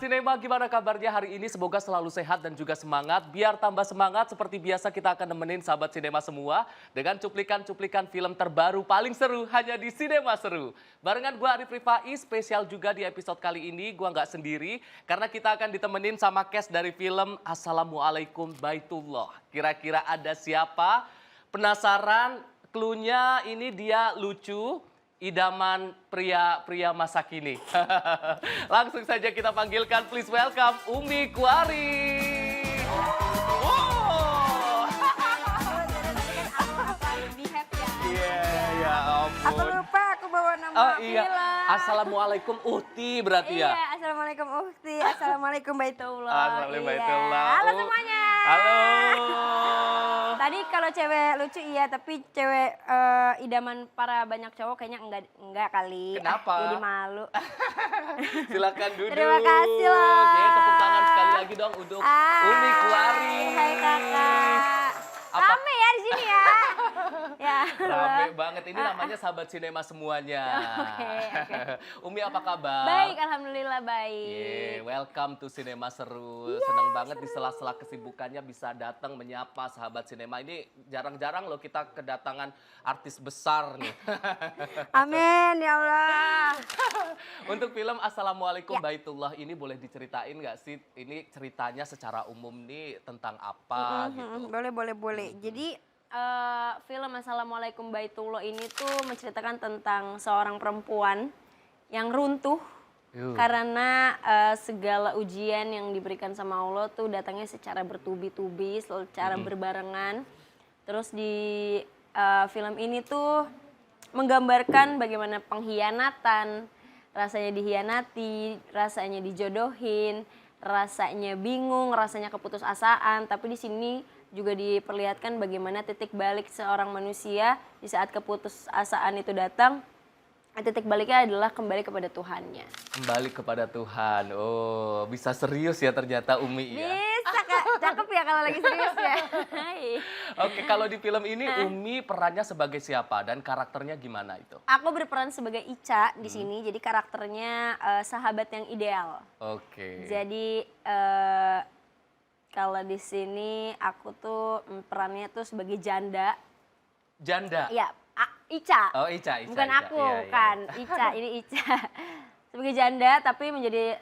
Sinema, gimana kabarnya hari ini? Semoga selalu sehat dan juga semangat. Biar tambah semangat, seperti biasa kita akan nemenin sahabat sinema semua dengan cuplikan-cuplikan film terbaru paling seru hanya di Sinema Seru. Barengan gue Arif Rifai, spesial juga di episode kali ini. Gue nggak sendiri karena kita akan ditemenin sama cast dari film Assalamualaikum Baitullah. Kira-kira ada siapa? Penasaran? Cluenya ini dia lucu, idaman pria-pria masa kini. Langsung saja kita panggilkan, please welcome Umi Kuari. Wow. Iya, ya ampun. Aku lupa aku bawa nama film. Assalamualaikum Uhti berarti ya? Iya, Assalamualaikum Uhti, Assalamualaikum Baitullah. Assalamualaikum Baitullah. Halo semuanya. Halo. Tadi kalau cewek lucu iya, tapi cewek idaman para banyak cowok kayaknya enggak kali. Kenapa? Jadi malu. Silakan duduk. Terima kasih loh. Oke, tepuk tangan sekali lagi dong untuk Umi Kuari. Hai kakak. Rame ya di sini ya. Ya. Rame banget, ini namanya sahabat sinema semuanya. Oke. Umi apa kabar? Baik, alhamdulillah baik. Yeah, welcome to Sinema Seru. Senang banget di sela-sela kesibukannya bisa datang menyapa sahabat sinema. Ini jarang-jarang loh kita kedatangan artis besar nih. Amin ya Allah. Untuk film Assalamualaikum Baitullah ini boleh diceritain nggak sih? Ini ceritanya secara umum nih tentang apa gitu? Boleh. Jadi film Assalamualaikum Baitullah ini tuh menceritakan tentang seorang perempuan yang runtuh karena segala ujian yang diberikan sama Allah tuh datangnya secara bertubi-tubi, secara berbarengan. Terus di film ini tuh menggambarkan bagaimana pengkhianatan, rasanya dihianati, rasanya dijodohin, rasanya bingung, rasanya keputusasaan. Tapi di sini juga diperlihatkan bagaimana titik balik seorang manusia di saat keputusasaan itu datang. Titik baliknya adalah kembali kepada Tuhannya. Kembali kepada Tuhan. Oh, bisa serius ya ternyata Umi ya. Bisa Kak, cakep ya kalau lagi serius ya. Oke, kalau di film ini Umi perannya sebagai siapa dan karakternya gimana itu? Aku berperan sebagai Ica di sini, jadi karakternya sahabat yang ideal. Oke. Jadi kalau di sini aku tuh perannya tuh sebagai janda. Janda? Iya, Ica. Oh, Ica. Bukan Ica. aku, Iya. kan. Ica, ini Ica. Sebagai janda tapi menjadi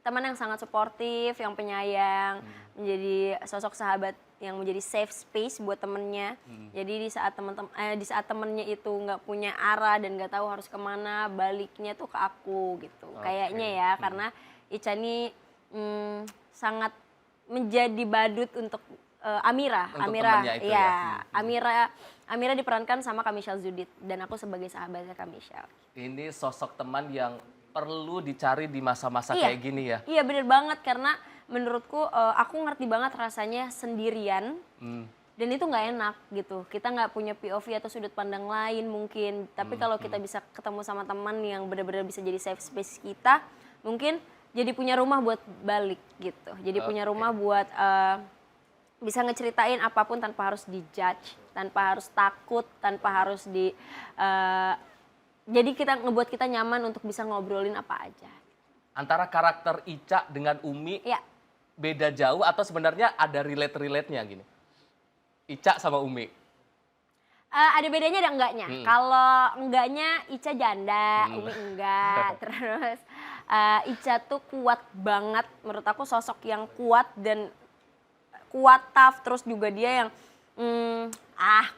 teman yang sangat suportif, yang penyayang, menjadi sosok sahabat yang menjadi safe space buat temennya. Jadi di saat temennya itu nggak punya arah dan nggak tahu harus kemana, baliknya tuh ke aku gitu. Kayaknya ya, karena Ica ini sangat menjadi badut untuk Amira. Untuk Amira, temannya itu iya. ya. Amira diperankan sama Kamishal Zudit dan aku sebagai sahabatnya Kamishal. Ini sosok teman yang perlu dicari di masa-masa kayak gini ya. Iya bener banget, karena menurutku aku ngerti banget rasanya sendirian dan itu nggak enak gitu. Kita nggak punya POV atau sudut pandang lain mungkin, tapi kalau kita bisa ketemu sama teman yang benar-benar bisa jadi safe space kita, mungkin jadi punya rumah buat balik gitu. Jadi punya rumah buat bisa ngeceritain apapun tanpa harus dijudge, tanpa harus takut, tanpa harus jadi ngebuat kita nyaman untuk bisa ngobrolin apa aja. Antara karakter Ica dengan Umi beda jauh atau sebenarnya ada relate-nya gini? Ica sama Umi. Ada bedanya ada enggaknya. Kalau enggaknya Ica janda, Umi enggak. Terus Ica tuh kuat banget, menurut aku sosok yang kuat dan kuat, tough. Terus juga dia yang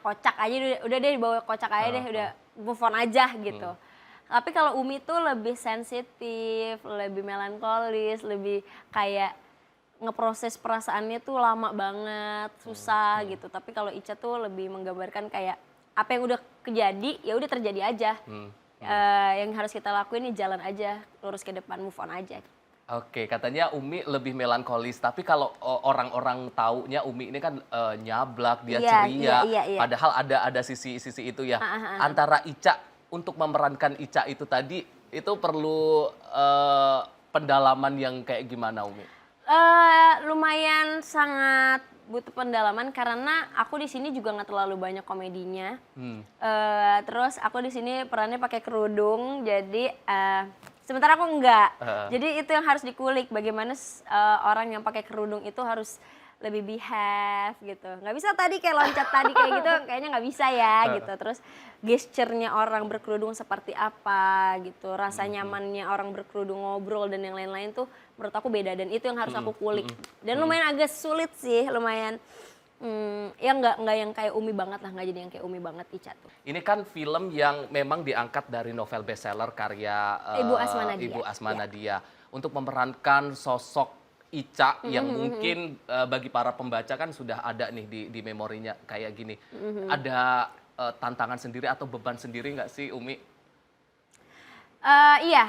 kocak aja, udah deh dibawa kocak aja deh, udah move on aja gitu. Tapi kalau Umi tuh lebih sensitif, lebih melankolis, lebih kayak ngeproses perasaannya tuh lama banget, susah gitu. Tapi kalau Ica tuh lebih menggambarkan kayak apa yang udah kejadi, ya udah terjadi aja. Yang harus kita lakuin ya jalan aja, lurus ke depan, move on aja. Oke, katanya Umi lebih melankolis, tapi kalau orang-orang taunya Umi ini kan nyablak, dia ceria. Iya. Padahal ada sisi-sisi itu ya. Antara Ica, untuk memerankan Ica itu tadi, itu perlu pendalaman yang kayak gimana Umi? Lumayan sangat butuh pendalaman karena aku di sini juga nggak terlalu banyak komedinya. Terus aku di sini perannya pakai kerudung, jadi Sementara aku enggak. Jadi itu yang harus dikulik, bagaimana orang yang pakai kerudung itu harus lebih behave gitu. Nggak bisa tadi kayak loncat tadi kayak gitu, kayaknya nggak bisa ya gitu. Terus gesturnya orang berkerudung seperti apa gitu, rasa nyamannya orang berkerudung ngobrol dan yang lain-lain tuh menurut aku beda dan itu yang harus aku kulik. Dan lumayan agak sulit sih, lumayan ya nggak yang kayak Umi banget lah, nggak jadi yang kayak Umi banget Ica tuh. Ini kan film yang memang diangkat dari novel bestseller karya Ibu Asma Nadia. Ibu Asma Ya. Nadia untuk memerankan sosok Ica yang mungkin bagi para pembaca kan sudah ada nih di memorinya kayak gini. Ada tantangan sendiri atau beban sendiri nggak sih Umi? Iya,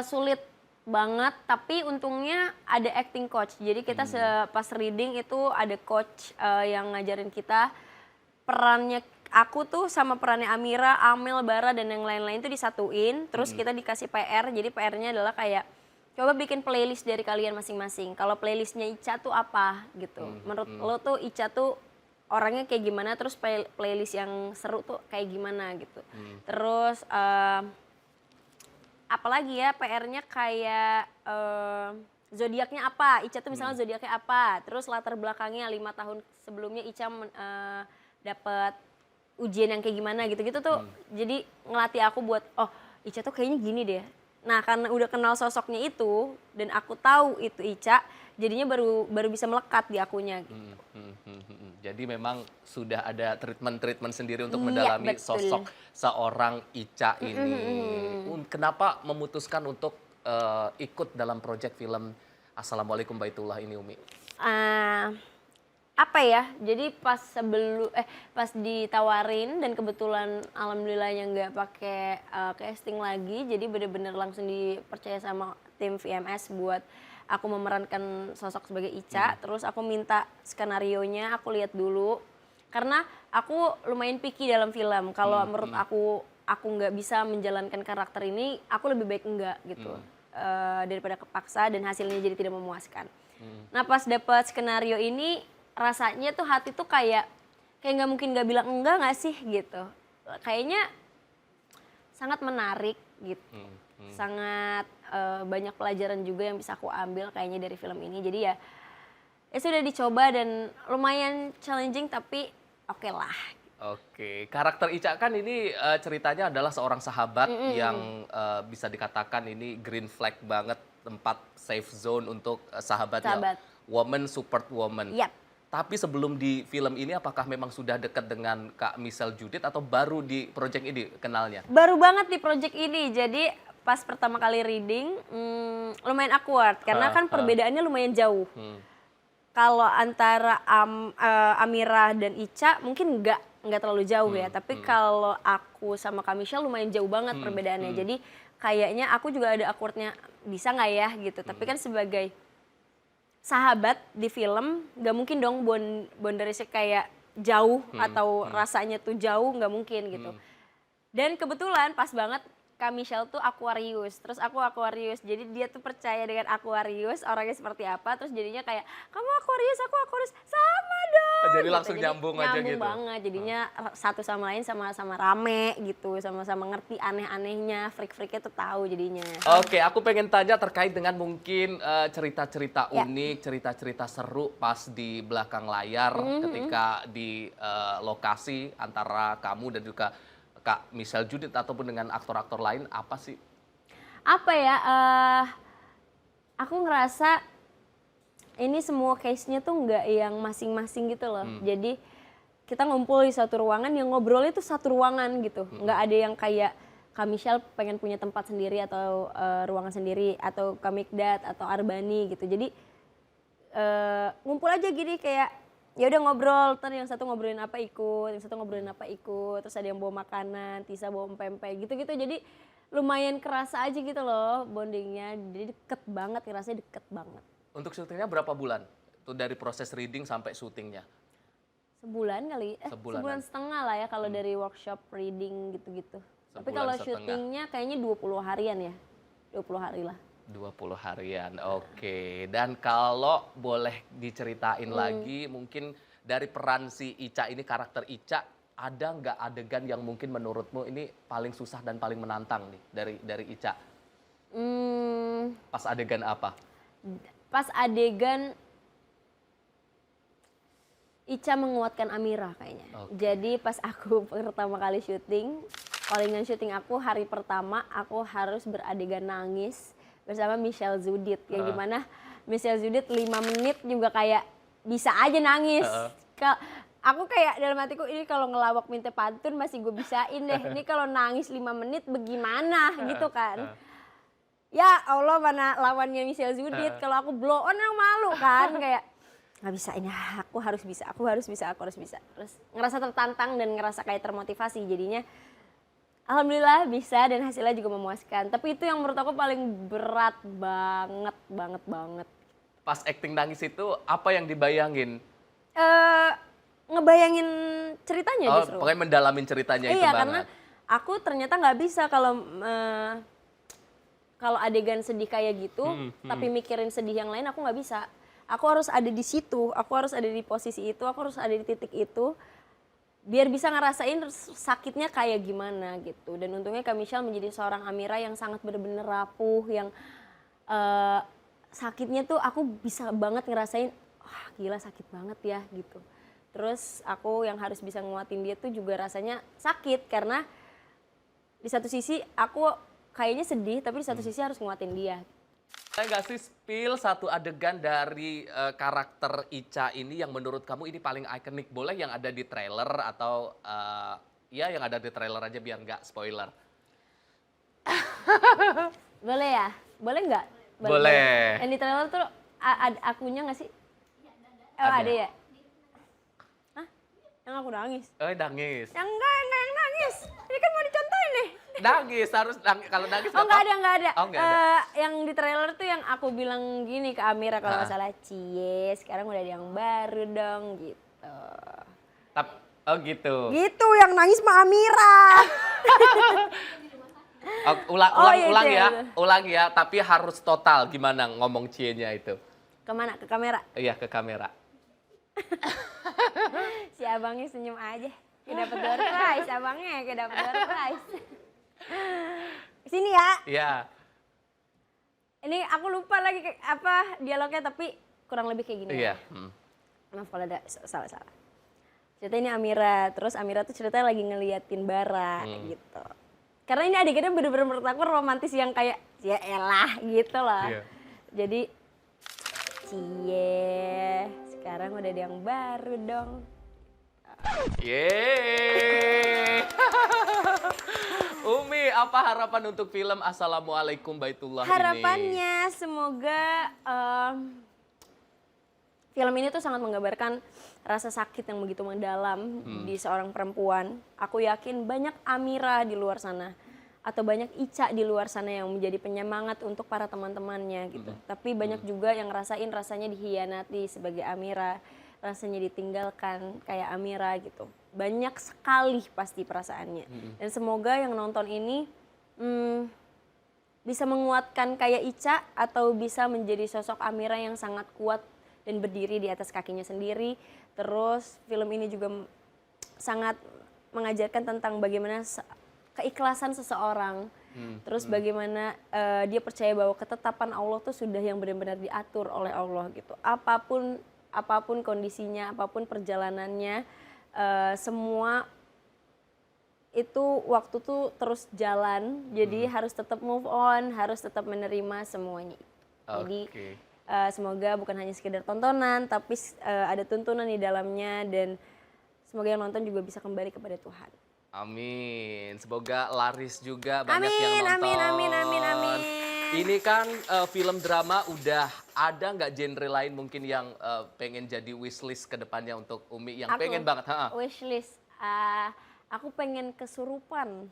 sulit banget, tapi untungnya ada acting coach. Jadi kita pas reading itu ada coach yang ngajarin kita perannya aku tuh sama perannya Amira, Amel, Bara dan yang lain-lain tuh disatuin. Terus kita dikasih PR. Jadi PR-nya adalah kayak coba bikin playlist dari kalian masing-masing. Kalau playlistnya Ica tuh apa gitu. Menurut lo tuh Ica tuh orangnya kayak gimana, terus playlist yang seru tuh kayak gimana gitu. Terus apalagi ya PR-nya kayak zodiaknya apa, Ica tuh misalnya zodiaknya apa, terus latar belakangnya 5 tahun sebelumnya Ica dapat ujian yang kayak gimana gitu-gitu tuh. Jadi ngelatih aku buat oh Ica tuh kayaknya gini deh. Nah karena udah kenal sosoknya itu dan aku tahu itu Ica, jadinya baru bisa melekat di akunya gitu. Jadi memang sudah ada treatment sendiri untuk Iya, mendalami betul. sosok seorang Ica ini. Kenapa memutuskan untuk ikut dalam proyek film Assalamualaikum Baitullah ini, Umi? Apa ya, jadi pas ditawarin dan kebetulan alhamdulillahnya nggak pakai casting lagi, jadi bener-bener langsung dipercaya sama tim VMS buat aku memerankan sosok sebagai Ica. Terus aku minta skenarionya, aku lihat dulu karena aku lumayan picky dalam film. Kalau menurut aku nggak bisa menjalankan karakter ini, aku lebih baik enggak gitu daripada kepaksa dan hasilnya jadi tidak memuaskan. Nah pas dapat skenario ini rasanya tuh hati tuh kayak nggak mungkin nggak bilang enggak nggak sih gitu. Kayaknya sangat menarik gitu, sangat banyak pelajaran juga yang bisa aku ambil kayaknya dari film ini. Jadi ya sudah dicoba dan lumayan challenging tapi oke lah. Oke, karakter Ica kan ini ceritanya adalah seorang sahabat yang bisa dikatakan ini green flag banget, tempat safe zone untuk sahabatnya. Woman support woman. Yap. Tapi sebelum di film ini apakah memang sudah dekat dengan Kak Michelle Judith atau baru di proyek ini kenalnya? Baru banget di project ini. Jadi pas pertama kali reading lumayan awkward karena kan perbedaannya lumayan jauh. Kalau antara Amira dan Ica mungkin nggak terlalu jauh ya, tapi kalau aku sama Kak Michelle lumayan jauh banget perbedaannya. Jadi kayaknya aku juga ada awkwardnya, bisa nggak ya gitu. Tapi kan sebagai sahabat di film nggak mungkin dong boundariesnya kayak jauh atau rasanya tuh jauh, nggak mungkin gitu. Dan kebetulan pas banget Kak Michelle tuh Aquarius, terus aku Aquarius, jadi dia tuh percaya dengan Aquarius orangnya seperti apa, terus jadinya kayak kamu Aquarius, aku Aquarius, sama dong. Jadi gitu. langsung nyambung aja gitu? Nyambung banget, jadinya satu sama lain sama-sama rame gitu, sama-sama ngerti aneh-anehnya, freak-freaknya tuh tahu jadinya. Oke, aku pengen tanya terkait dengan mungkin cerita-cerita unik, cerita-cerita seru pas di belakang layar ketika di lokasi antara kamu dan juga Kak Michelle Judith ataupun dengan aktor-aktor lain, apa sih? Apa ya, aku ngerasa ini semua case-nya tuh nggak yang masing-masing gitu loh. Jadi kita ngumpul di satu ruangan, yang ngobrolnya tuh satu ruangan gitu. Nggak ada yang kayak Kak Michelle pengen punya tempat sendiri atau ruangan sendiri, atau Kak Mikdad atau Arbani gitu. Jadi ngumpul aja gini kayak ya udah ngobrol, terus yang satu ngobrolin apa ikut, yang satu ngobrolin apa ikut, terus ada yang bawa makanan, Tisa bawa pempek gitu-gitu. Jadi lumayan kerasa aja gitu loh bondingnya, jadi deket banget, ngerasanya deket banget. Untuk syutingnya berapa bulan? Itu dari proses reading sampai syutingnya? Sebulan kali, sebulan setengah lah ya kalau dari workshop reading gitu-gitu. Tapi kalau syutingnya kayaknya 20 harian ya, 20 hari lah. 20 harian, oke. Dan kalau boleh diceritain lagi, mungkin dari peran si Ica ini, karakter Ica, ada nggak adegan yang mungkin menurutmu ini paling susah dan paling menantang nih dari Ica? Pas adegan apa? Pas adegan Ica menguatkan Amira kayaknya. Jadi pas aku pertama kali syuting, callingan syuting aku hari pertama aku harus beradegan nangis bersama Michelle Zudit. Yang dimana Michelle Zudit 5 menit juga kayak bisa aja nangis. Aku kayak dalam hatiku ini kalau ngelawak minta pantun masih gue bisain deh. Ini kalau nangis 5 menit bagaimana gitu kan. Ya Allah mana lawannya Michelle Zudit. Kalau aku blow on yang malu kan kayak nggak bisa ini aku harus bisa. Terus ngerasa tertantang dan ngerasa kayak termotivasi jadinya alhamdulillah bisa dan hasilnya juga memuaskan. Tapi itu yang menurut aku paling berat banget. Pas acting nangis itu apa yang dibayangin? Ngebayangin ceritanya justru. Pokoknya mendalamin ceritanya itu iya, banget. karena aku ternyata nggak bisa kalau adegan sedih kayak gitu, tapi mikirin sedih yang lain aku nggak bisa. Aku harus ada di situ, aku harus ada di posisi itu, aku harus ada di titik itu, biar bisa ngerasain sakitnya kayak gimana gitu. Dan untungnya Kak Michelle menjadi seorang Amira yang sangat bener-bener rapuh, yang sakitnya tuh aku bisa banget ngerasain, wah gila sakit banget ya gitu. Terus aku yang harus bisa nguatin dia tuh juga rasanya sakit karena di satu sisi aku kayaknya sedih, tapi di satu sisi harus nguatin dia. Saya nggak sih spill satu adegan dari karakter Ica ini yang menurut kamu ini paling ikonik? Boleh yang ada di trailer atau ya yang ada di trailer aja biar nggak spoiler. Boleh ya? Boleh nggak? Boleh. Yang di trailer tuh ada akunya nggak sih? Oh ada ya? Hah? Yang aku nangis? Nangis. Yang enggak yang nangis. Ini kan mau dicontohin nih. Nangis, harus kalau nangis. Oh nggak ada. Oh, nggak ada. Yang di trailer tuh yang aku bilang gini ke Amira kalau nggak salah, cie sekarang udah ada yang baru dong gitu. Oh gitu. Gitu yang nangis mah Amira. Ulang ya, tapi harus total gimana ngomong cie-nya itu. Kemana? Ke kamera? Iya ke kamera. Si abangnya senyum aja. Kayak dapet door prize, abangnya kayak dapet door prize. Sini ya. Iya. Ini aku lupa lagi apa dialognya tapi kurang lebih kayak gini. Iya. Maaf kalau ada salah-salah. Cerita ini Amira, terus Amira tuh ceritanya lagi ngeliatin Bara gitu. Karena ini adegannya bener-bener menurut aku romantis yang kayak ya elah gitu loh. Iya. Jadi cie sekarang udah ada yang baru dong. Yeay. Umi, apa harapan untuk film Assalamualaikum Baitullah ini? Harapannya semoga film ini tuh sangat menggambarkan rasa sakit yang begitu mendalam di seorang perempuan. Aku yakin banyak Amira di luar sana atau banyak Ica di luar sana yang menjadi penyemangat untuk para teman-temannya gitu. Tapi banyak juga yang ngerasain rasanya dihianati sebagai Amira, rasanya ditinggalkan kayak Amira gitu. Banyak sekali pasti perasaannya. Dan semoga yang nonton ini bisa menguatkan kayak Ica atau bisa menjadi sosok Amira yang sangat kuat dan berdiri di atas kakinya sendiri. Terus film ini juga sangat mengajarkan tentang bagaimana keikhlasan seseorang. Terus bagaimana dia percaya bahwa ketetapan Allah tuh sudah yang benar-benar diatur oleh Allah gitu. Apapun kondisinya, apapun perjalanannya, semua itu waktu tuh terus jalan. Jadi harus tetap move on, harus tetap menerima semuanya. Jadi semoga bukan hanya sekedar tontonan, tapi ada tuntunan di dalamnya dan semoga yang nonton juga bisa kembali kepada Tuhan. Amin. Semoga laris juga banyak yang nonton. Amin. Ini kan film drama udah ada nggak genre lain mungkin yang pengen jadi wishlist ke depannya untuk Umi yang pengen banget? Wishlist, aku pengen kesurupan.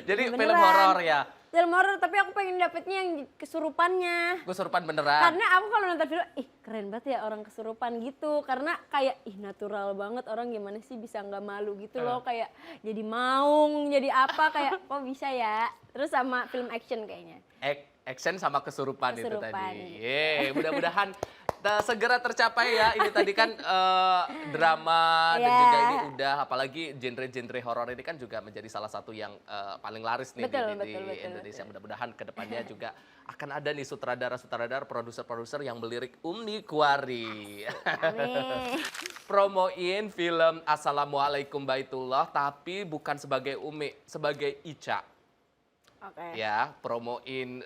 Jadi film Beneran. horor ya? Film horor, tapi aku pengen dapetnya yang kesurupannya. Kesurupan beneran? Karena aku kalau nonton film, keren banget ya orang kesurupan gitu. Karena kayak, natural banget orang gimana sih bisa nggak malu gitu loh. Kayak jadi maung, jadi apa, kayak kok bisa ya. Terus sama film action kayaknya. Action sama kesurupan itu tadi. Mudah-mudahan segera tercapai ya. Ini tadi kan drama dan Iya. juga ini udah apalagi genre-genre horor ini kan juga menjadi salah satu yang paling laris nih Betul, di betul, Indonesia. betul. Mudah-mudahan kedepannya juga akan ada nih sutradara-sutradara, produser-produser yang melirik Umi Kuari. Amin. Promoin film Assalamualaikum Baitullah tapi bukan sebagai Umi, sebagai Ica. Oke. Ya, promoin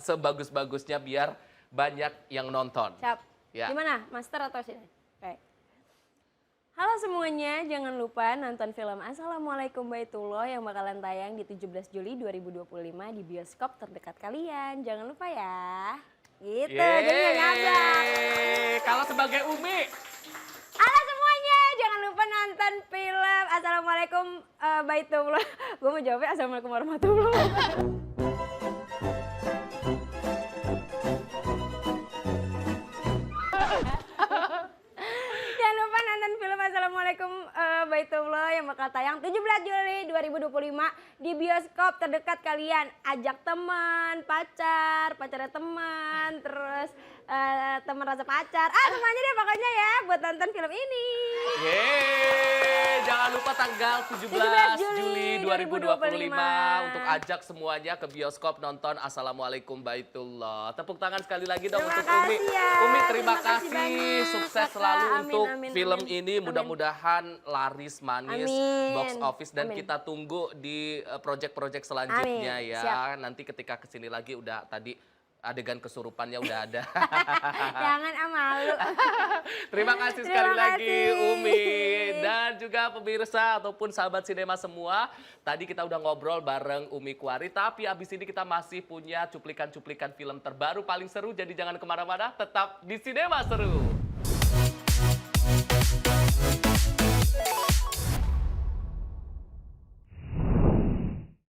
sebagus-bagusnya biar banyak yang nonton. Siap. Ya. Gimana, Master atau sini? Oke. Halo semuanya, jangan lupa nonton film Assalamualaikum Baitullah yang bakalan tayang di 17 Juli 2025 di bioskop terdekat kalian. Jangan lupa ya. Gitu, jadi nggak nyablak. Kalau sebagai Umi, Halo semuanya, jangan lupa nonton film Assalamualaikum Baitullah. Gue mau jawabnya Assalamualaikum warahmatullahi wabarakatuh. Jangan lupa nonton film Assalamualaikum Baitullah yang bakal tayang 17 Juli 2025 di bioskop terdekat kalian. Ajak teman, pacarnya teman, terus teman rasa pacar. Semuanya deh pokoknya ya buat nonton film ini. yeay, jangan lupa tanggal 17 Juli 2025 untuk ajak semuanya ke bioskop nonton Assalamualaikum Baitullah. Tepuk tangan sekali lagi dong Terima untuk Umi. kasih ya. Umi terima Terima kasih kasih, banyak, sukses Kakak. selalu Amin, untuk amin, film amin. ini. Amin. Mudah-mudahan laris manis, Amin. box office dan Amin. kita tunggu di project-project selanjutnya Amin. ya. Siap. Nanti ketika kesini lagi udah tadi adegan kesurupannya udah ada. Jangan malu. Terima kasih sekali Terima lagi kasih. Umi dan juga pemirsa ataupun sahabat sinema semua. Tadi kita udah ngobrol bareng Umi Kuari, tapi abis ini kita masih punya cuplikan-cuplikan film terbaru paling seru. Jadi jangan kemana-mana, tetap di Sinema Seru.